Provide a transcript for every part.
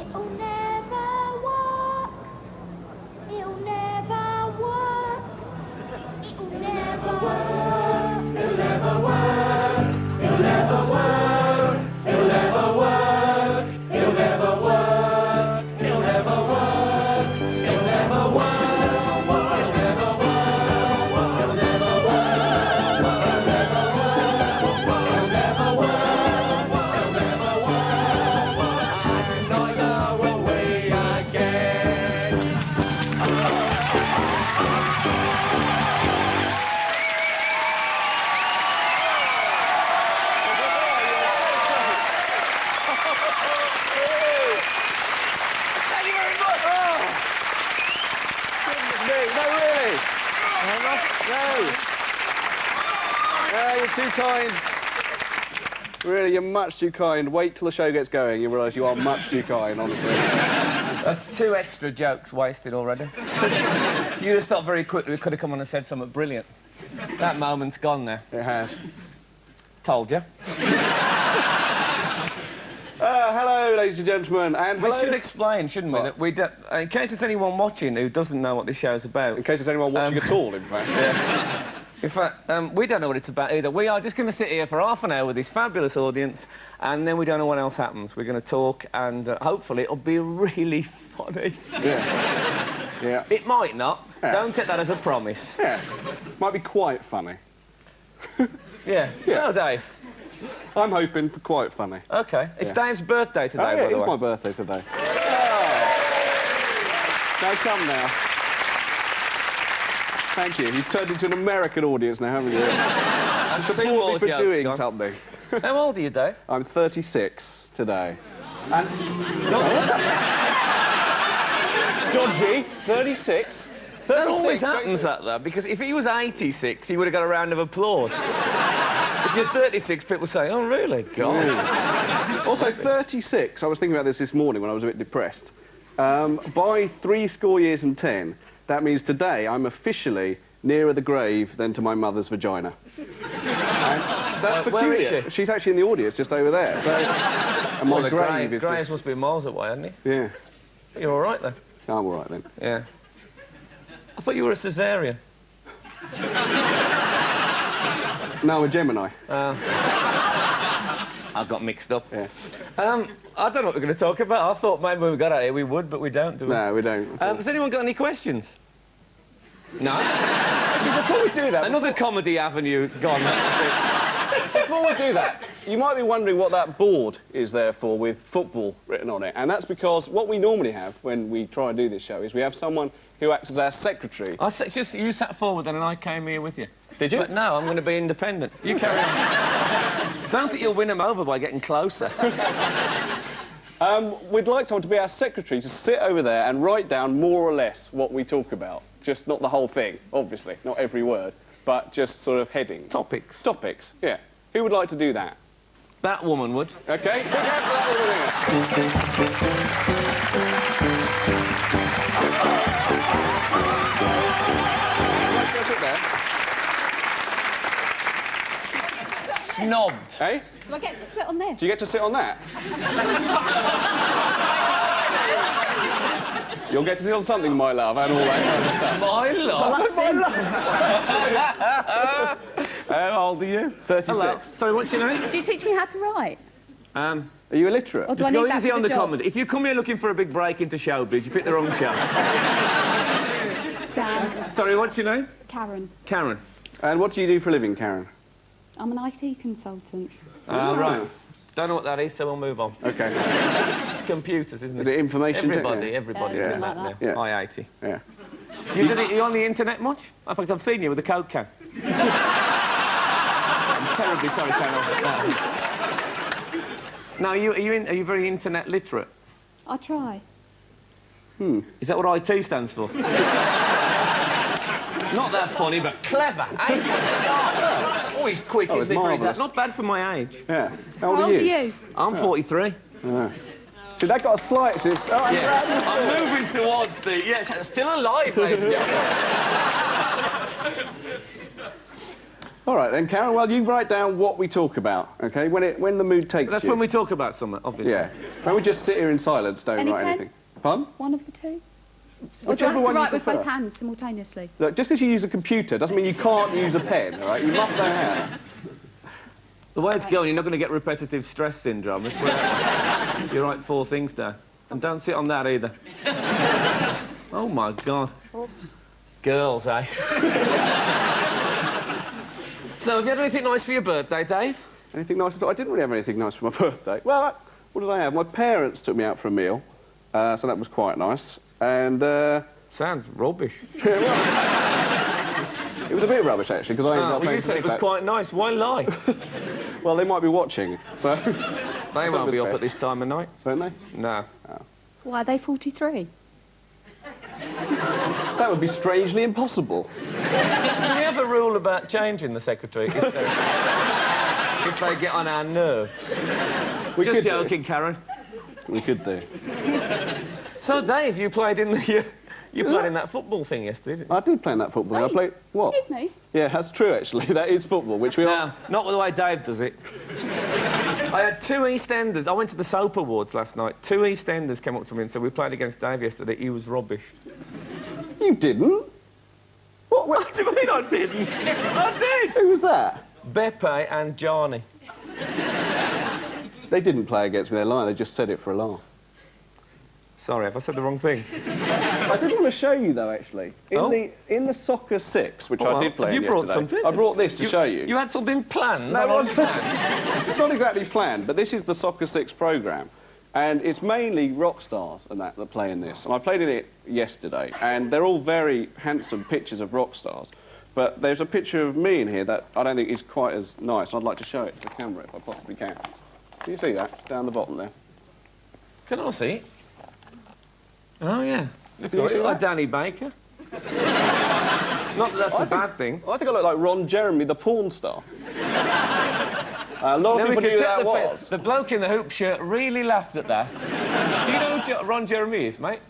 It'll never work. It'll never work. It'll never work. It'll never work. It'll never work. It'll never work. It'll never work. It'll never work. It'll never work. Too kind. Really, you're much too kind. Wait till the show gets going, you realise you are much too kind, honestly. That's 2 extra jokes wasted already. If you'd have stopped very quickly, we could have come on and said something brilliant. That moment's gone now. It has. Told you. Hello, ladies and gentlemen, and we should explain, shouldn't we, that we don't... In case there's anyone watching who doesn't know what this show's about... In case there's anyone watching at all, in fact. Yeah. In fact, we don't know what it's about either. We are just going to sit here for half an hour with this fabulous audience, and then we don't know what else happens. We're going to talk, and hopefully it'll be really funny. Yeah. Yeah. It might not. Yeah. Don't take that as a promise. Yeah. Might be quite funny. Yeah. So, Dave? I'm hoping for quite funny. OK. It's Dave's birthday today, by the way. It is my birthday today. Oh. Now, come now. Thank you. You've turned into an American audience now, haven't you? And support me for doing something. How old are you, Dave? I'm 36 today. And... Dodgy, 36. That always happens, that, though, because if he was 86, he would have got a round of applause. If you're 36, people say, oh, really? God. Yeah. Also, 36, I was thinking about this morning when I was a bit depressed. By 70 years and 10, that means today I'm officially nearer the grave than to my mother's vagina. And that's peculiar. Where is she? She's actually in the audience just over there. So, and my grave is... Graves must be miles away, hasn't he? Yeah. You're all right, then? I'm all right, then. Yeah. I thought you were a caesarean. No, a Gemini. I got mixed up. Yeah. I don't know what we're going to talk about. I thought maybe when we got out here we would, but we don't, do we? No, we don't. Has anyone got any questions? No? Actually, before we do that... Another comedy avenue gone. Before we do that, you might be wondering what that board is there for with football written on it. And that's because what we normally have when we try and do this show is we have someone who acts as our secretary. Just you sat forward then and I came here with you. Did you? But no, I'm going to be independent. You carry on. Don't think you'll win them over by getting closer. We'd like someone to be our secretary, to sit over there and write down more or less what we talk about. Just not the whole thing, obviously, not every word, but just sort of headings. Topics. Topics, yeah. Who would like to do that? That woman would. OK, big hand for that woman here. Let's go sit there. Snobbed. Hey? Do I get to sit on this? Do you get to sit on that? You'll get to sit on something, my love, and all that kind of stuff. My love? How old are you? 36. Hello. Sorry, what's your name? Do you teach me how to write? Are you illiterate? Or do I Just need go that easy for on the the job? comedy. If you come here looking for a big break into showbiz, you pick the wrong show. Dan. Sorry, what's your name? Karen. Karen. And what do you do for a living, Karen? I'm an IT consultant. Right. Don't know what that is, so we'll move on. OK. It's computers, isn't it? Is it information Everybody technology? does something that like now. that. Yeah. IIT. Yeah. Do you do it, are you on the internet much? In fact, I've seen you with a Coke can. I'm terribly sorry, Karen. Now, are you very internet literate? I try. Is that what IT stands for? Not that funny, but clever, eh? Sharp. Always quick, isn't he? Marvellous. Not bad for my age. Yeah. How old are you? I'm 43. See, that got a slight... Yeah. I'm moving towards the... Yes, still alive, ladies and gentlemen. All right then, Karen. Well, you write down what we talk about, OK? When the mood takes That's you. when we talk about something, obviously. Yeah. Don't we just sit here in silence, don't Any write pen? anything? Pardon? One of the two? Or do I Whichever have to one you write with both prefer. hands simultaneously? Look, just because you use a computer doesn't mean you can't use a pen, all right? You must know how. The way it's going, you're not going to get repetitive stress syndrome. That's where you write 4 things down. And don't sit on that either. Oh, my God. Girls, eh? So, have you had anything nice for your birthday, Dave? Anything nice at all? I didn't really have anything nice for my birthday. Well, what did I have? My parents took me out for a meal, so that was quite nice. And, Sounds rubbish. it was a bit rubbish, actually, because I ended up Well, paying you for said it was back. quite nice. Why lie? Well, they might be watching, so... They won't was be up best. at this time of night. Don't they? No. Why are they 43? That would be strangely impossible. Do we have a rule about changing the secretary if they get on our nerves? We Just could do. joking, Karen. We could do. So, Dave, you played in the... you played in that football thing yesterday, didn't you? I did play in that football. I Wait, played... What? Excuse me? Yeah, that's true, actually. That is football, which we are... No, not the way Dave does it. I had 2 EastEnders. I went to the Soap Awards last night. 2 EastEnders came up to me and said, we played against Dave yesterday. He was rubbish. You didn't? What? What do you mean I didn't? I did! Who was that? Beppe and Johnny. They didn't play against me, they're lying. They just said it for a laugh. Sorry, have I said the wrong thing? I did want to show you, though, actually. In the Soccer 6, which I did play Have you in brought yesterday, something? I brought this to show you. You had something planned? No, not it's unplanned. It's not exactly planned, but this is the Soccer 6 programme. And it's mainly rock stars and that play in this. And I played in it yesterday, and they're all very handsome pictures of rock stars. But there's a picture of me in here that I don't think is quite as nice. I'd like to show it to the camera if I possibly can. Can you see that down the bottom there? Can I see it? Oh, yeah. Look you see like that? Danny Baker. Not that that's a bad thing. I think I look like Ron Jeremy, the porn star. A lot of Then we people could knew who tell that was. The bloke in the hoop shirt really laughed at that. Do you know who Ron Jeremy is, mate?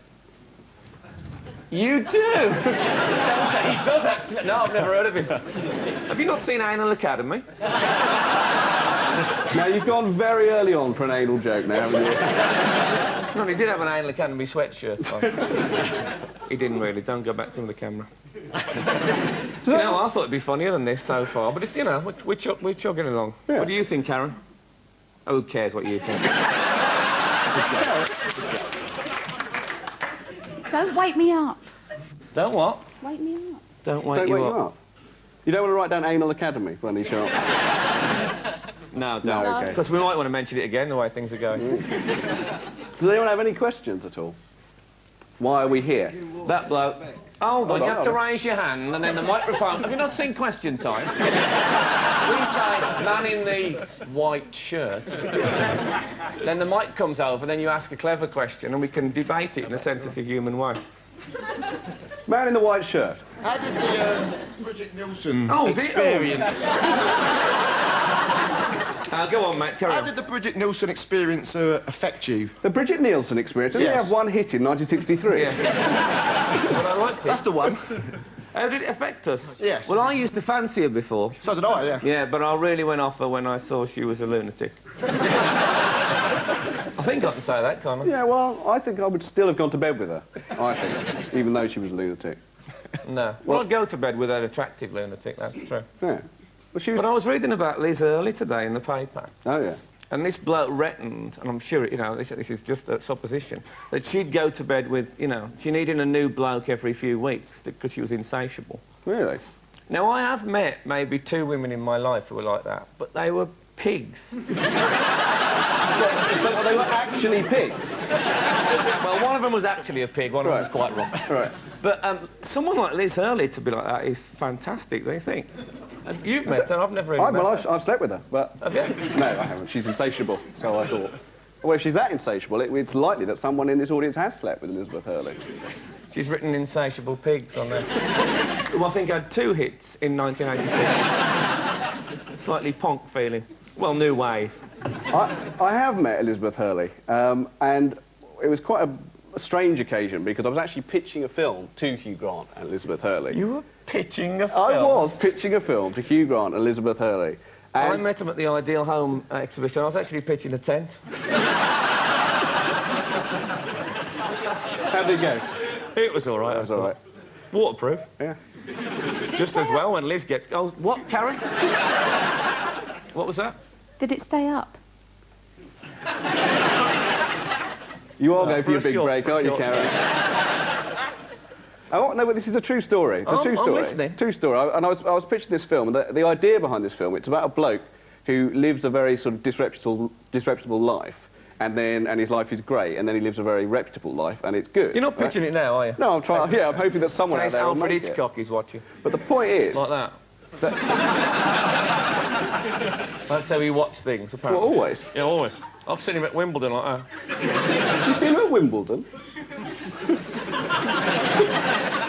You do? Don't say he does actually. No, I've never heard of him. Have you not seen Anal Academy? Now, you've gone very early on for an anal joke now, haven't you? No, he did have an Anal Academy sweatshirt on. He didn't really. Don't go back to the camera. You know, I thought it'd be funnier than this so far, but it's, you know, we're chugging along. Yeah. What do you think, Karen? Oh, who cares what you think? Don't wake me up. Don't what? Wake me up. Don't wake Don't you wake up. you up. You don't want to write down Anal Academy by any chance? No, No, don't. OK. Because we might want to mention it again, the way things are going. Does anyone have any questions at all? Why are we here? That bloke. Hold on, you have to hold on. raise your hand, and then the microphone... Have you not seen Question Time? We say, man in the white shirt. Then the mic comes over, then you ask a clever question, and we can debate it in a sensitive human way. Man in the white shirt. How did the Bridget Nielsen Oh, experience? Go on, mate, carry How on. did the Bridget Nielsen experience affect you? The Bridget Nielsen experience. Didn't they Yes. have one hit in 1963? Yeah. But I liked it. That's the one. How did it affect us? Yes. Well, I used to fancy her before. So did I, yeah. Yeah, but I really went off her when I saw she was a lunatic. I think I can say that, can't I? Yeah, well, I think I would still have gone to bed with her, I think, even though she was a lunatic. No. Well, I'd go to bed with an attractive lunatic, that's true. Yeah. Well, she was... But I was reading about Liz Early today in the paper, Oh, yeah. and this bloke reckoned, and I'm sure, you know, this is just a supposition, that she'd go to bed with, you know, she needed a new bloke every few weeks because she was insatiable. Really? Now, I have met maybe 2 women in my life who were like that, but they were pigs. But they were actually pigs. Well, one of them was actually a pig, one of them was quite wrong. Right. But someone like Liz Early to be like that is fantastic, don't you think? And you've met her, I've never really met Well, her. I've slept with her, but... Have you? No, I haven't. She's insatiable, so I thought. Well, if she's that insatiable, it's likely that someone in this audience has slept with Elizabeth Hurley. She's written Insatiable Pigs on there. Who I think had 2 hits in 1984. Slightly ponk feeling. Well, new wave. I have met Elizabeth Hurley, and it was quite a strange occasion because I was actually pitching a film to Hugh Grant and Elizabeth Hurley. You were pitching a film? I was pitching a film to Hugh Grant and Elizabeth Hurley. I And met them at the Ideal Home exhibition. I was actually pitching a tent. how did it go? It was all right. That was all right. Waterproof. Yeah. Just as well when Liz gets... Oh, what, Karen? What was that? Did it stay up? You are going for your for a big short- break, for a aren't you, short Karen? Oh, no, but this is a true story. It's a true I'm story. listening. True story. I was pitching this film, and the idea behind this film, it's about a bloke who lives a very sort of disreputable life, and his life is great, and then he lives a very reputable life, and it's good. You're not pitching it now, are you? No, I'm trying. Yeah, I'm hoping that someone In out case there will Alfred make it. Hitchcock is watching. But the point is, Like that. That's how he watched things, well, apparently. always. Yeah, always. I've seen him at Wimbledon like that. You seen him at Wimbledon?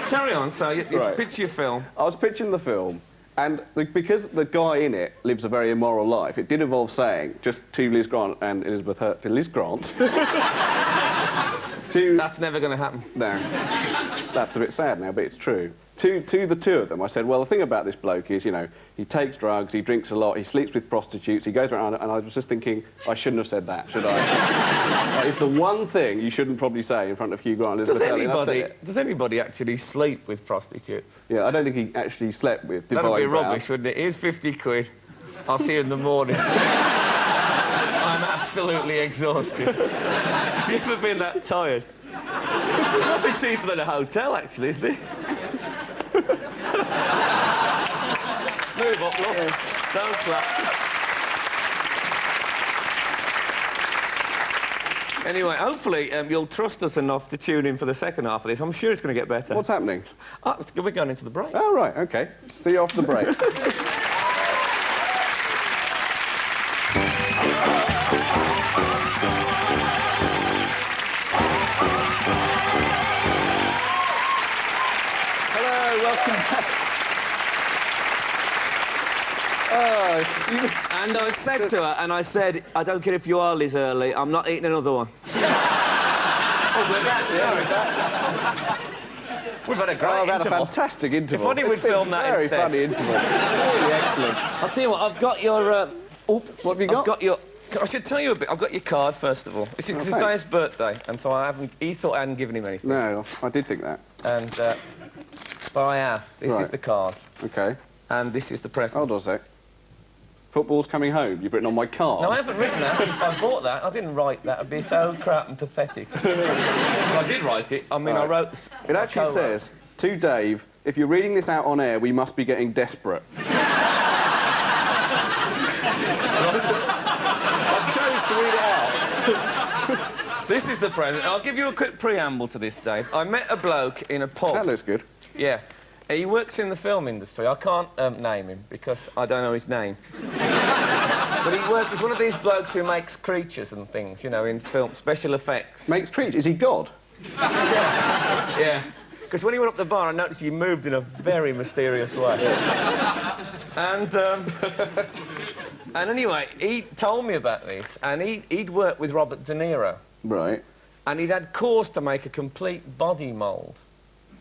Carry on, so you Right. pitch your film. I was pitching the film, and because the guy in it lives a very immoral life, it did involve saying, just to Liz Grant and Elizabeth Hurley, to Liz Grant, to... That's never going to happen. No, that's a bit sad now, but it's true. To the two of them, I said, well, the thing about this bloke is, you know, he takes drugs, he drinks a lot, he sleeps with prostitutes, he goes around, and I was just thinking, I shouldn't have said that, should I? That is the one thing you shouldn't probably say in front of Hugh Grant and Elizabeth Hurley. Does anybody actually sleep with prostitutes? Yeah, I don't think he actually slept with That'd Divine be Brown. rubbish, wouldn't it? Here's 50 quid. I'll see you in the morning. I'm absolutely exhausted. Have you ever been that tired? It's probably cheaper than a hotel, actually, isn't it? Move up, look. Don't clap. Anyway, hopefully you'll trust us enough to tune in for the second half of this. I'm sure it's going to get better. What's happening? Oh, we're going into the break. Oh, right, OK. See you after the break. Hello, welcome back. And I said to her, and I said, I don't care if you are Liz Hurley, I'm not eating another one. We've had a great I've had a interval. fantastic interval. If only we'd It's been filmed that very instead. funny interval. Really excellent. I'll tell you what, I've got your... What have you got? I've got your... I should tell you a bit. I've got your card, first of all. This is his thanks. birthday, and so I haven't... He thought I hadn't given him anything. No, I did think that. And, but I have. This is Right. the card, OK. and this is the present. Hold on a sec. Football's coming home. You've written on my card. No, I haven't written that. I bought that. I didn't write that. It'd be so crap and pathetic. I did write it. I mean, I Right. wrote... It actually says, to Dave, if you're reading this out on air, we must be getting desperate. I chose to read it out. This is the present. I'll give you a quick preamble to this, Dave. I met a bloke in a pub. That looks good. Yeah. He works in the film industry. I can't name him because I don't know his name. But he's one of these blokes who makes creatures and things, you know, in film, special effects. Makes creatures. Is he God? Yeah. Because when he went up the bar, I noticed he moved in a very mysterious way. And anyway, he told me about this, and he'd worked with Robert De Niro. Right. And he'd had cause to make a complete body mould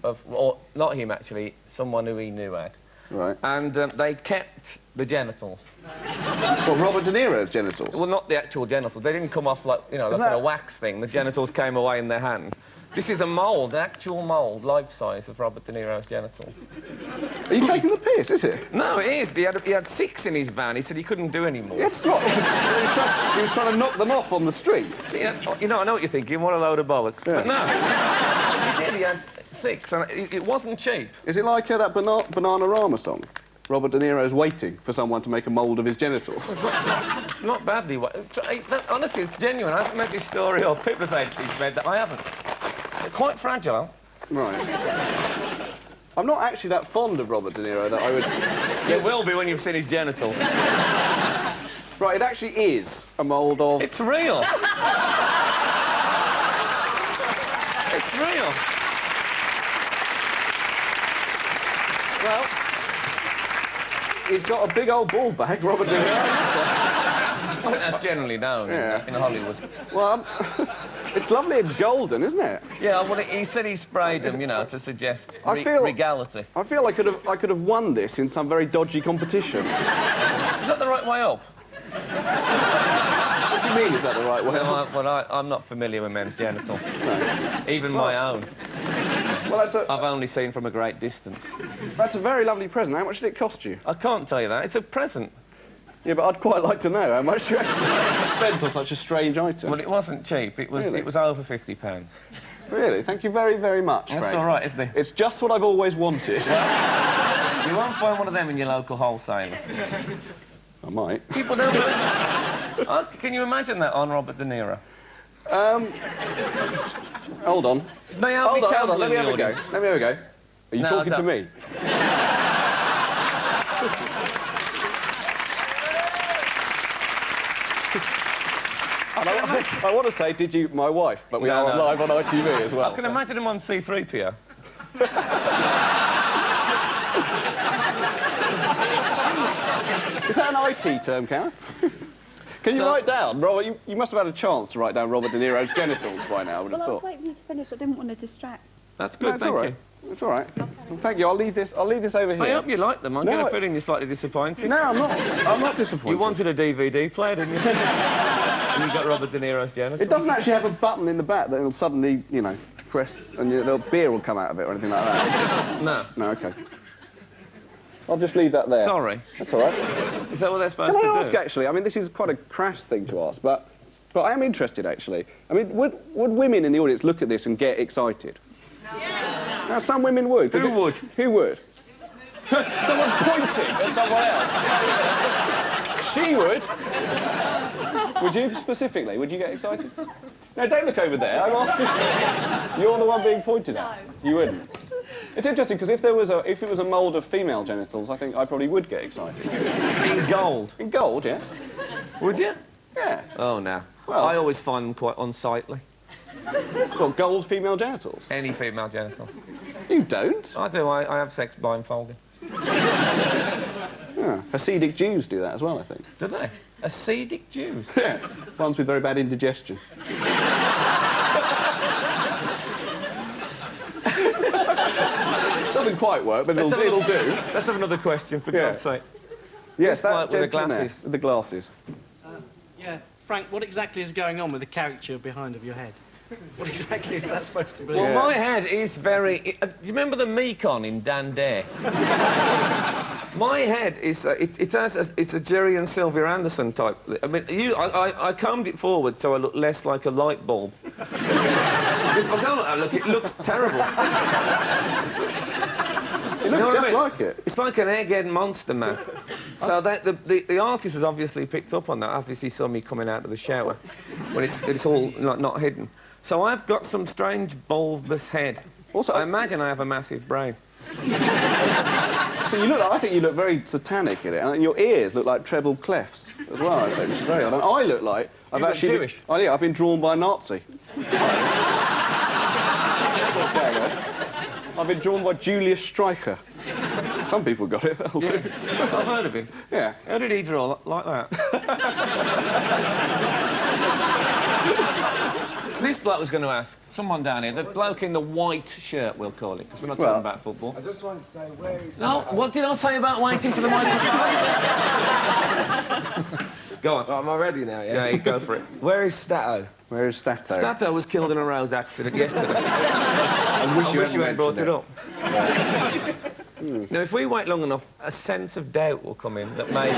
of, or not him actually, someone who he knew had. Right. And they kept the genitals. Well, Robert De Niro's genitals. Well, not the actual genitals. They didn't come off like, you know, like that- a wax thing. The genitals came away in their hand. This is a mould, an actual mould, life-size, of Robert De Niro's genitals. Are you taking the piss, is it? No, it is. He had 6 in his van. He said he couldn't do any more. It's not. He was trying to knock them off on the street. See, you know, I know what you're thinking. What a load of bollocks. Yeah. But no. He did. He had 6, and it wasn't cheap. Is it like that Bananarama song? Robert De Niro's waiting for someone to make a mould of his genitals. Not badly. Honestly, it's genuine. I haven't made this story up. People say he's read that. I haven't. They're quite fragile. Right. I'm not actually that fond of Robert De Niro that I would... You will be when you've seen his genitals. Right, it actually is a mould of... It's real. It's real. Well, he's got a big old ball bag, Robert De Niro. think that's generally known in Hollywood. Well, it's lovely and golden, isn't it? Yeah, well, he said he sprayed them, you know, to suggest regality. I feel I could have won this in some very dodgy competition. Is that the right way up? What do you mean, is that the right way? Well, I'm not familiar with men's genitals. No. Even my own. Well, I've only seen from a great distance. That's a very lovely present. How much did it cost you? I can't tell you that. It's a present. Yeah, but I'd quite like to know how much you actually spent on such a strange item. Well, it wasn't cheap. It was over £50. Really? Thank you very, very much, That's Frank. all right, isn't it? It's just what I've always wanted. You won't find one of them in your local wholesaler. I might. People don't... can you imagine that on Robert De Niro? Hold on. Hold on. Let me have a go. Let me have a go. Are you talking to me? And I want to say, did you, my wife, but we are live on ITV as well. I can imagine him on C3PO. Is that an IT term, Karen? Can you write down, Robert? You must have had a chance to write down Robert De Niro's genitals by now, I would have Well, I was thought. waiting for you to finish. I didn't want to distract. That's good, thank you. It's all right. Well, thank you. I'll leave this over here. I hope you like them. I get a feeling you're slightly disappointed. No, I'm not. I'm not disappointed. You wanted a DVD player, didn't you? And you got Robert De Niro's genitals. It doesn't actually have a button in the back that it'll suddenly, you know, press and the beer will come out of it or anything like that. No. No, OK. I'll just leave that there. Sorry. That's all right. Is that what they're supposed to do? Can I ask, actually? I mean, this is quite a crass thing to ask, but I am interested, actually. I mean, would women in the audience look at this and get excited? No. Now, some women would. Who would? Who would? Someone pointing at someone else. She would. Would you specifically? Would you get excited? No, don't look over there. I'm asking. You're the one being pointed at. No. You wouldn't. It's interesting because if it was a mould of female genitals, I think I probably would get excited. In gold. In gold, yeah. Would you? Yeah. Oh no. Well, I always find them quite unsightly. Well, gold female genitals. Any female genital. You don't? I do. I have sex blindfolded. Yeah. Hasidic Jews do that as well, I think. Do they? Hasidic Jews? Yeah. Ones with very bad indigestion. Doesn't quite work, but it'll do. Let's have another question, for God's sake. Yes, that with the glasses. There, with the glasses. Yeah, Frank, what exactly is going on with the caricature behind of your head? What exactly is that supposed to be? Well, my head is very... do you remember the Mekon in Dan Dare? My head is... it's a Jerry and Sylvia Anderson type. I mean, I combed it forward so I look less like a light bulb. If I go like that, look, it looks terrible. It looks just like it. It's like an egghead monster, man. So that the artist has obviously picked up on that. Obviously saw me coming out of the shower when it's all not hidden. So I've got some strange bulbous head. Also, I imagine I have a massive brain. So you look. I think you look very satanic in it, and your ears look like treble clefs as well. I think it's very odd. And I look like I've actually Jewish. Oh yeah, I've been drawn by a Nazi. I've been drawn by Julius Streicher. Some people got it. That'll do. I've heard of him. Yeah. How did he draw like that? This bloke was going to ask, someone down here, the bloke in the white shirt, we'll call it, because we're not talking about football. I just want to say, where is... No, what did I say about waiting for the microphone? Go on. Am I ready now, yeah? Yeah, you go for it. Where is Stato? Where is Stato? Stato was killed in a road accident yesterday. I wish you hadn't brought it up. Yeah. Now, if we wait long enough, a sense of doubt will come in that maybe...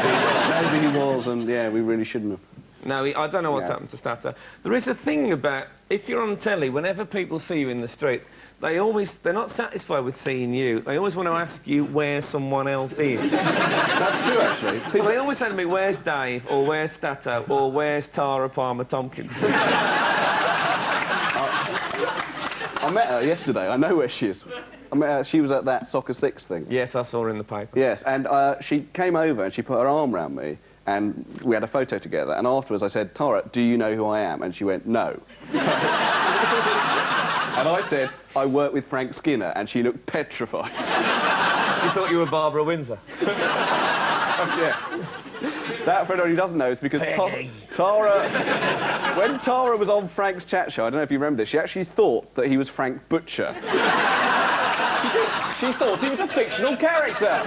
Maybe he was, and yeah, we really shouldn't have. No, I don't know what's happened to Stato. There is a thing about, if you're on telly, whenever people see you in the street, they're not satisfied with seeing you. They always want to ask you where someone else is. That's true, actually. So they always say to me, where's Dave, or where's Stato, or where's Tara Palmer-Tompkins? I met her yesterday. I know where she is. I met her. She was at that Soccer 6 thing. Yes, I saw her in the paper. Yes, and she came over and she put her arm around me, and we had a photo together. And afterwards I said, Tara, do you know who I am? And she went, no. And I said, I work with Frank Skinner, and she looked petrified. She thought you were Barbara Windsor. Yeah. That, for anyone who doesn't know, is because Tara... When Tara was on Frank's chat show, I don't know if you remember this, she actually thought that he was Frank Butcher. She thought he was a fictional character.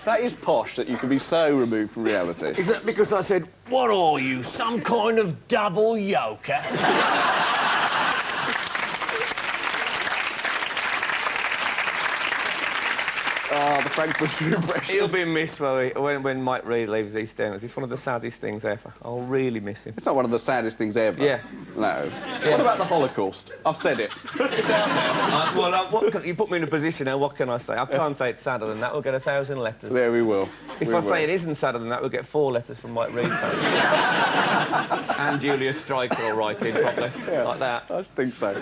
That is posh, that you can be so removed from reality. Is that because I said, what are you, some kind of double yoker? Oh, the Frank Butcher impression. He'll be missed when Mike Reid leaves EastEnders. It's one of the saddest things ever. I'll really miss him. It's not one of the saddest things ever. Yeah. No. Yeah. What about the Holocaust? I've said it. It's out there. You put me in a position now, what can I say? I can't say it's sadder than that. We'll get 1,000 letters. There we will. If I say it isn't sadder than that, we'll get 4 letters from Mike Reid. And Julius Stryker will write in, probably. Yeah, like that. I think so.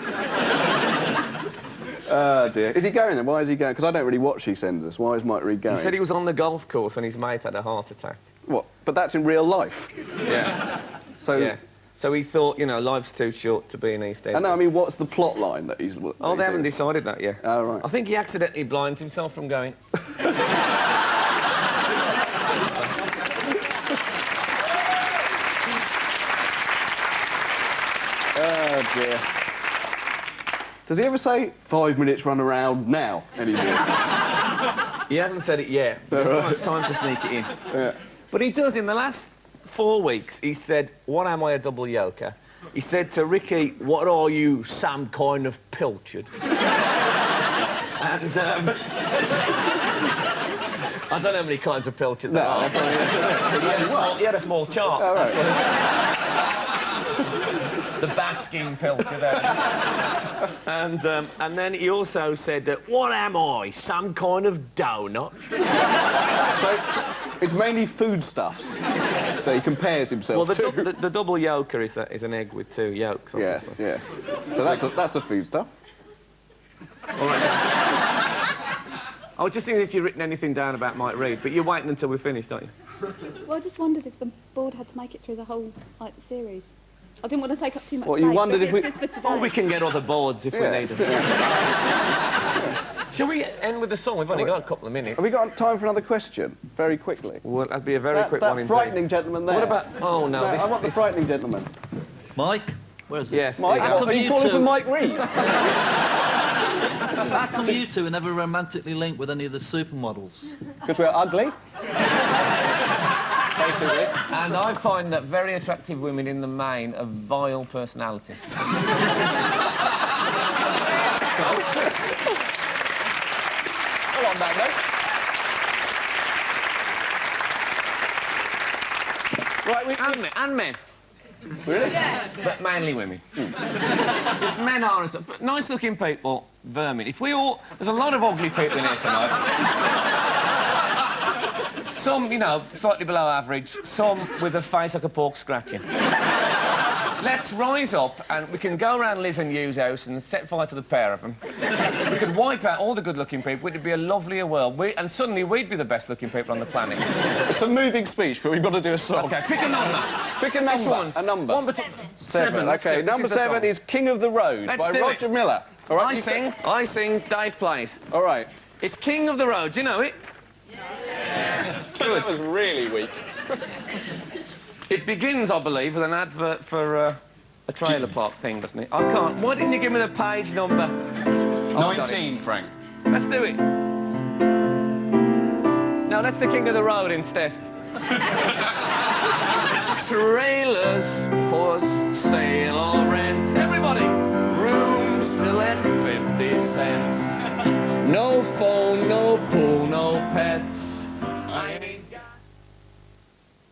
Oh, dear. Is he going then? Why is he going? Because I don't really watch EastEnders. Why is Mike Reid going? He said he was on the golf course and his mate had a heart attack. What? But that's in real life. Yeah. So... Yeah. So he thought, you know, life's too short to be in EastEnders. I know, I mean, what's the plot line that he's... Oh, they haven't decided that yet. Oh, right. I think he accidentally blinds himself from going. Oh, dear. Does he ever say 5 minutes run around now anymore? He hasn't said it yet. But right. Time to sneak it in. Yeah. But he does. In the last 4 weeks, he said, what am I, a double yoker? He said to Ricky, what are you, some kind of pilchard? And, I don't know how many kinds of pilchard there are. He had a small chart. Oh, right. The basking pilcher there. And then he also said, what am I, some kind of donut? So, it's mainly foodstuffs that he compares himself to. Well, the double yoker is an egg with 2 yolks, obviously. Yes, yes. So that's a foodstuff. All right. I was just thinking if you'd written anything down about Mike Reid, but you're waiting until we're finished, aren't you? Well, I just wondered if the board had to make it through the whole, series. I didn't want to take up too much What, space. you wondered so if we... just for today. Oh, we can get other boards if we need them. Shall we end with the song? We've only got a couple of minutes. Have we got time for another question? Very quickly. Well, that'd be a very quick one That indeed. frightening gentleman there. What about... Oh, no, I want the frightening gentleman. Mike? Where is it? Yes. Mike, How are you calling for Mike Reid? How come you two are never romantically linked with any of the supermodels? Because we're ugly? Basically. And I find that very attractive women in the main are vile personalities. Well, on that note. Right, And men. Really? But mainly women. Men are, but nice-looking people, vermin. If we all... There's a lot of ugly people in here tonight. Some, you know, slightly below average. Some with a face like a pork scratching. Let's rise up and we can go around Liz and Hugh's house and set fire to the pair of them. We could wipe out all the good-looking people. It'd be a lovelier world. And suddenly we'd be the best-looking people on the planet. It's a moving speech, but we've got to do a song. OK, pick a number. Pick a number. One. A number. 1 between... 7. OK, number 7 is King of the Road by Roger Miller. All right, I sing, Dave plays. All right. It's King of the Road. Do you know it? Yeah. That was really weak. It begins, I believe, with an advert for a trailer park thing, doesn't it? I can't. Why didn't you give me the page number? 19, Frank. Let's do it. No, that's the King of the Road instead.